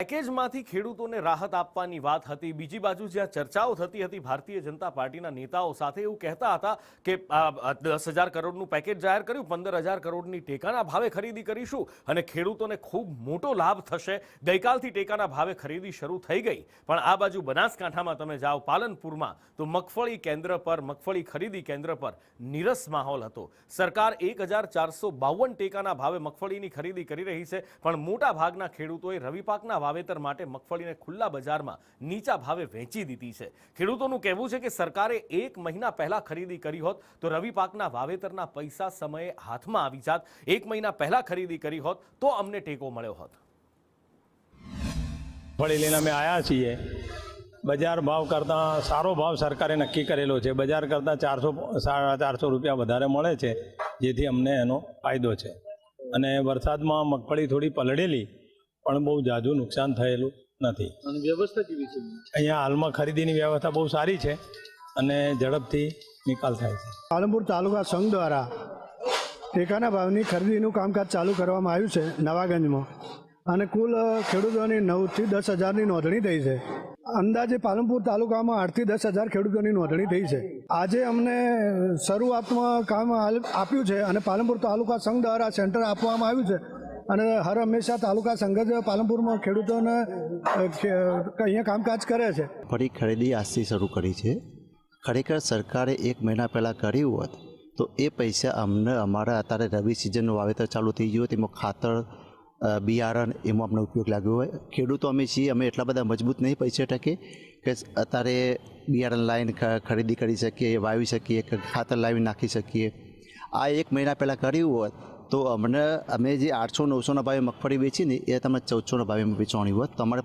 પેકેજમાંથી ખેડૂતોને રાહત આપવાની વાત હતી। બીજી બાજુ જ્યાં ચર્ચાઓ થતી હતી ભારતીય જનતા પાર્ટીના નેતાઓ સાથે એવું કહેતા હતા કે 10,000 કરોડનું પેકેજ જાહેર કર્યું, 15,000 કરોડની ટેકાના ભાવે ખરીદી કરીશું અને ખેડૂતોને ખૂબ મોટો લાભ થશે। ગઈકાલથી ટેકાના ભાવે ખરીદી શરૂ થઈ ગઈ, પણ આ બાજુ બનાસકાંઠામાં તમે જાઓ પાલનપુરમાં તો મગફળી કેન્દ્ર પર, મગફળી ખરીદી કેન્દ્ર પર નીરસ માહોલ હતો। સરકાર 1,452 ટેકાના ભાવે મગફળીની ખરીદી કરી રહી છે, પણ મોટા ભાગના ખેડૂતોએ રવિ પાકના વાવેતર માટે મગફળીને ખુલ્લા બજારમાં નીચા ભાવે વેચી દીધી છે। ખેડૂતોનું કહેવું છે કે સરકારે 1 મહિના પહેલા ખરીદી કરી હોત તો રવિ પાકના વાવેતરના પૈસા સમયે હાથમાં આવી જાત। 1 મહિના પહેલા ખરીદી કરી હોત તો અમને ટેકો મળ્યો હોત। મગફળી લઈને અમે આવ્યા છીએ। બજાર ભાવ કરતાં સારો ભાવ સરકારે નક્કી કરેલો છે। બજાર કરતાં 400-450 રૂપિયા વધારે મળે છે, જેથી અમને એનો ફાયદો છે। અને વરસાદમાં મગફળી થોડી પલળેલી, પણ બહુ ઝાઝું નુકસાન થયેલું નથી। અને વ્યવસ્થા કેવી છે? અહીંયા હાલમાં ખરીદીની વ્યવસ્થા બહુ સારી છે અને ઝડપથી નિકાલ થાય છે। પાલનપુર તાલુકા સંઘ દ્વારા ટેકાના ભાવની ખરીદીનું કામકાજ ચાલુ કરવામાં આવ્યું છે નવાગંજમાં, અને કુલ ખેડૂતોની 9 થી 10 હજારની નોંધણી થઈ છે। અંદાજે પાલનપુર તાલુકામાં 8 થી 10 હજાર ખેડૂતોની નોંધણી થઈ છે। આજે અમને શરૂઆતમાં કામ આપ્યું છે અને પાલનપુર તાલુકા સંઘ દ્વારા સેન્ટર આપવામાં આવ્યું છે, અને હર હંમેશા તાલુકા સંઘ જ પાલનપુરમાં ખેડૂતોને અહીંયા કામકાજ કરે છે। ફરી ખરીદી આજથી શરૂ કરી છે। ખરેખર સરકારે 1 મહિના પહેલાં કર્યું હોત તો એ પૈસા અમને અમારા અત્યારે રવિ સિઝનનું વાવેતર ચાલુ થઈ ગયું, તેમાં ખાતર, બિયારણ એમાં અમને ઉપયોગ લાગ્યો હોય। ખેડૂતો અમે છીએ, અમે એટલા બધા મજબૂત નહીં પૈસા ટકે કે અત્યારે બિયારણ લાવીને ખરીદી કરી શકીએ, વાવી શકીએ, ખાતર લાવી નાખી શકીએ। આ 1 મહિના પહેલાં કર્યું હોત તો અમે જે 800-900ના ભાવે મગફળી વેચીને એ તમે 1,400ના ભાવે વેચવાની હોત તો અમારે